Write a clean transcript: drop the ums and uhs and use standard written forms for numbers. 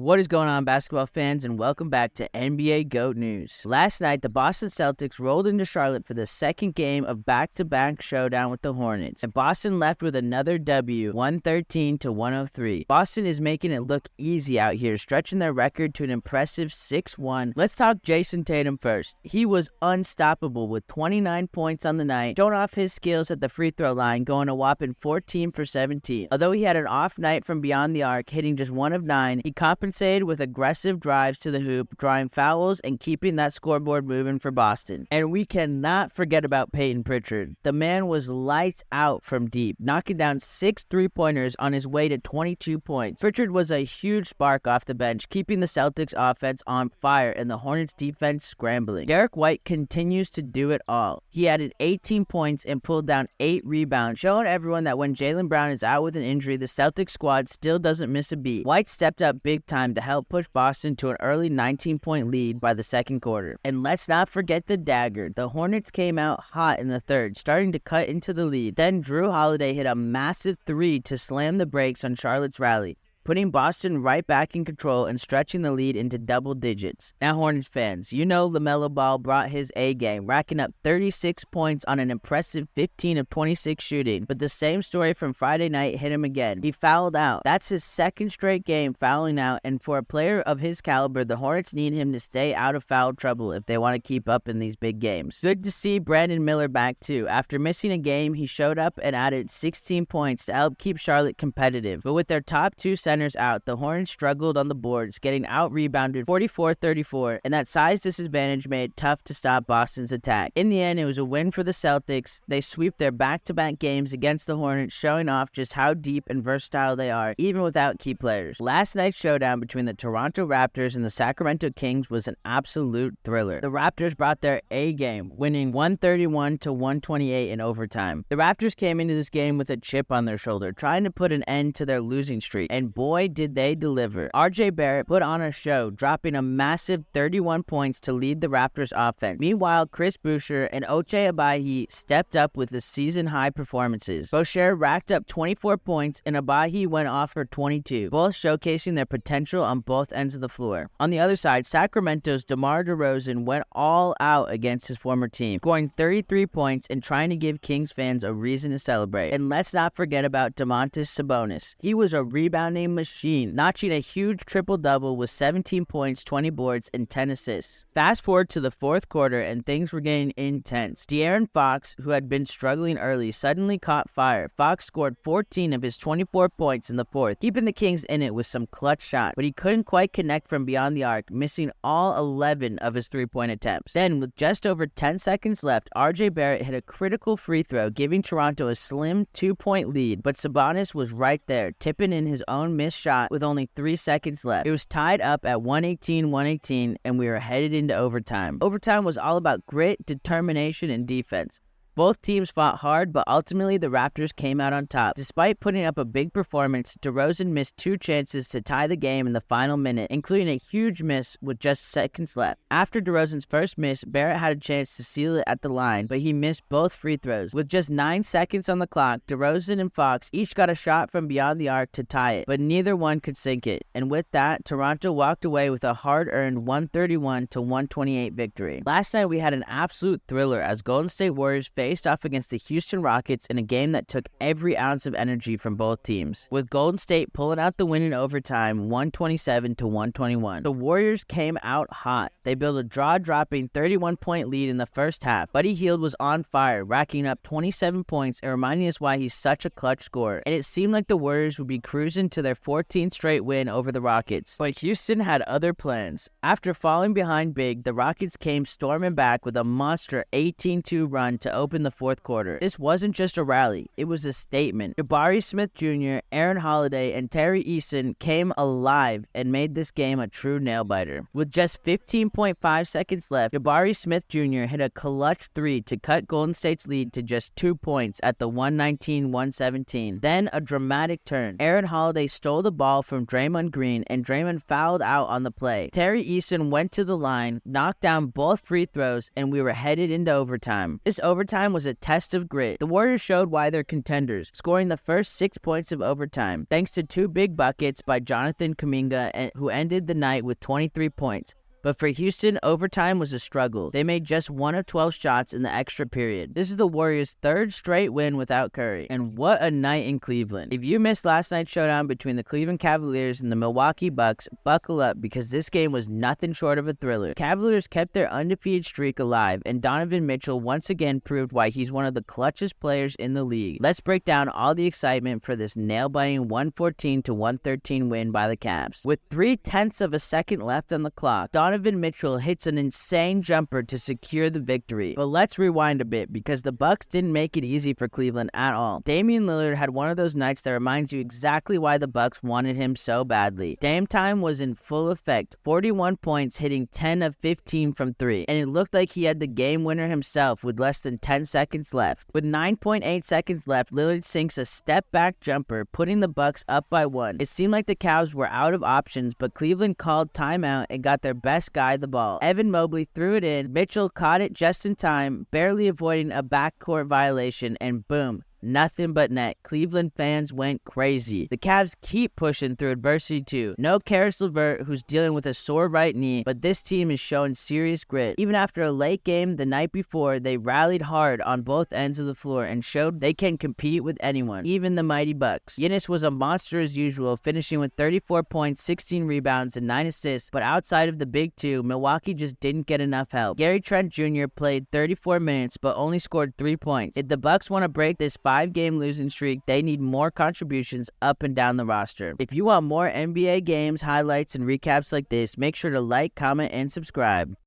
What is going on, basketball fans, and welcome back to NBA GOAT News. Last night, the Boston Celtics rolled into Charlotte for the second game of back-to-back Showdown with the Hornets, and Boston left with another W, 113-103. Boston is making it look easy out here, stretching their record to an impressive 6-1. Let's talk Jason Tatum first. He was unstoppable with 29 points on the night, showing off his skills at the free throw line, going a whopping 14 for 17. Although he had an off night from beyond the arc, hitting just 1 of 9, he compensated with aggressive drives to the hoop, drawing fouls and keeping that scoreboard moving for Boston. And we cannot forget about Peyton Pritchard. The man was lights out from deep, knocking down 6 3-pointers on his way to 22 points. Pritchard was a huge spark off the bench, keeping the Celtics offense on fire and the Hornets defense scrambling. Derek White continues to do it all. He added 18 points and pulled down 8 rebounds, showing everyone that when Jaylen Brown is out with an injury, the Celtics squad still doesn't miss a beat. White stepped up big time to help push Boston to an early 19-point lead by the second quarter. And let's not forget the dagger. The Hornets came out hot in the third, starting to cut into the lead. Then Drew Holiday hit a massive 3 to slam the brakes on Charlotte's rally, putting Boston right back in control and stretching the lead into double digits. Now, Hornets fans, you know LaMelo Ball brought his A game, racking up 36 points on an impressive 15 of 26 shooting. But the same story from Friday night hit him again. He fouled out. That's his second straight game fouling out, and for a player of his caliber, the Hornets need him to stay out of foul trouble if they want to keep up in these big games. Good to see Brandon Miller back too. After missing a game, he showed up and added 16 points to help keep Charlotte competitive. But with their top 2 centers out, the Hornets struggled on the boards, getting out-rebounded 44-34, and that size disadvantage made it tough to stop Boston's attack. In the end, it was a win for the Celtics. They sweep their back-to-back games against the Hornets, showing off just how deep and versatile they are, even without key players. Last night's showdown between the Toronto Raptors and the Sacramento Kings was an absolute thriller. The Raptors brought their A game, winning 131-128 in overtime. The Raptors came into this game with a chip on their shoulder, trying to put an end to their losing streak, and boy did they deliver. RJ Barrett put on a show, dropping a massive 31 points to lead the Raptors offense. Meanwhile, Chris Boucher and Ochai Agbaji stepped up with the season-high performances. Boucher racked up 24 points and Agbaji went off for 22, both showcasing their potential on both ends of the floor. On the other side, Sacramento's DeMar DeRozan went all out against his former team, scoring 33 points and trying to give Kings fans a reason to celebrate. And let's not forget about Domantas Sabonis. He was a rebounding machine, notching a huge triple-double with 17 points, 20 boards, and 10 assists. Fast forward to the fourth quarter, and things were getting intense. De'Aaron Fox, who had been struggling early, suddenly caught fire. Fox scored 14 of his 24 points in the fourth, keeping the Kings in it with some clutch shots, but he couldn't quite connect from beyond the arc, missing all 11 of his three-point attempts. Then, with just over 10 seconds left, RJ Barrett hit a critical free throw, giving Toronto a slim 2-point lead, but Sabonis was right there, tipping in his own missed shot with only 3 seconds left. It was tied up at 118-118, and we were headed into overtime. Overtime was all about grit, determination, and defense. Both teams fought hard, but ultimately the Raptors came out on top. Despite putting up a big performance, DeRozan missed 2 chances to tie the game in the final minute, including a huge miss with just seconds left. After DeRozan's first miss, Barrett had a chance to seal it at the line, but he missed both free throws. With just 9 seconds on the clock, DeRozan and Fox each got a shot from beyond the arc to tie it, but neither one could sink it. And with that, Toronto walked away with a hard-earned 131-128 victory. Last night we had an absolute thriller as Golden State Warriors faced off against the Houston Rockets in a game that took every ounce of energy from both teams, with Golden State pulling out the win in overtime 127-121. The Warriors came out hot. They built a jaw-dropping 31-point lead in the first half. Buddy Hield was on fire, racking up 27 points and reminding us why he's such a clutch scorer, and it seemed like the Warriors would be cruising to their 14th straight win over the Rockets. But Houston had other plans. After falling behind big, the Rockets came storming back with a monster 18-2 run to open the fourth quarter. This wasn't just a rally, it was a statement. Jabari Smith Jr., Aaron Holiday, and Terry Eason came alive and made this game a true nail-biter. With just 15.5 seconds left, Jabari Smith Jr. hit a clutch 3 to cut Golden State's lead to just 2 points at the 119-117. Then a dramatic turn. Aaron Holiday stole the ball from Draymond Green, and Draymond fouled out on the play. Terry Eason went to the line, knocked down both free throws, and we were headed into overtime. This overtime overtime was a test of grit. The Warriors showed why they're contenders, scoring the first 6 points of overtime, thanks to 2 big buckets by Jonathan Kuminga, who ended the night with 23 points. But for Houston, overtime was a struggle. They made just 1 of 12 shots in the extra period. This is the Warriors' 3rd straight win without Curry. And what a night in Cleveland. If you missed last night's showdown between the Cleveland Cavaliers and the Milwaukee Bucks, buckle up because this game was nothing short of a thriller. Cavaliers kept their undefeated streak alive, and Donovan Mitchell once again proved why he's one of the clutchest players in the league. Let's break down all the excitement for this nail-biting 114-113 win by the Cavs. With 0.3 of a second left on the clock, Donovan Mitchell hits an insane jumper to secure the victory. But let's rewind a bit because the Bucks didn't make it easy for Cleveland at all. Damian Lillard had one of those nights that reminds you exactly why the Bucks wanted him so badly. Dame time was in full effect, 41 points, hitting 10 of 15 from 3, and it looked like he had the game winner himself with less than 10 seconds left. With 9.8 seconds left, Lillard sinks a step-back jumper, putting the Bucks up by 1. It seemed like the Cavs were out of options, but Cleveland called timeout and got their best guy the ball. Evan Mobley threw it in, Mitchell caught it just in time, barely avoiding a backcourt violation, and boom, nothing but net. Cleveland fans went crazy. The Cavs keep pushing through adversity too. No Karis LeVert, who's dealing with a sore right knee, but this team is showing serious grit. Even after a late game the night before, they rallied hard on both ends of the floor and showed they can compete with anyone, even the mighty Bucks. Giannis was a monster as usual, finishing with 34 points, 16 rebounds, and 9 assists, but outside of the big two, Milwaukee just didn't get enough help. Gary Trent Jr. played 34 minutes, but only scored 3 points. If the Bucks want to break this 5-game losing streak, they need more contributions up and down the roster. If you want more NBA games, highlights, and recaps like this, make sure to like, comment, and subscribe.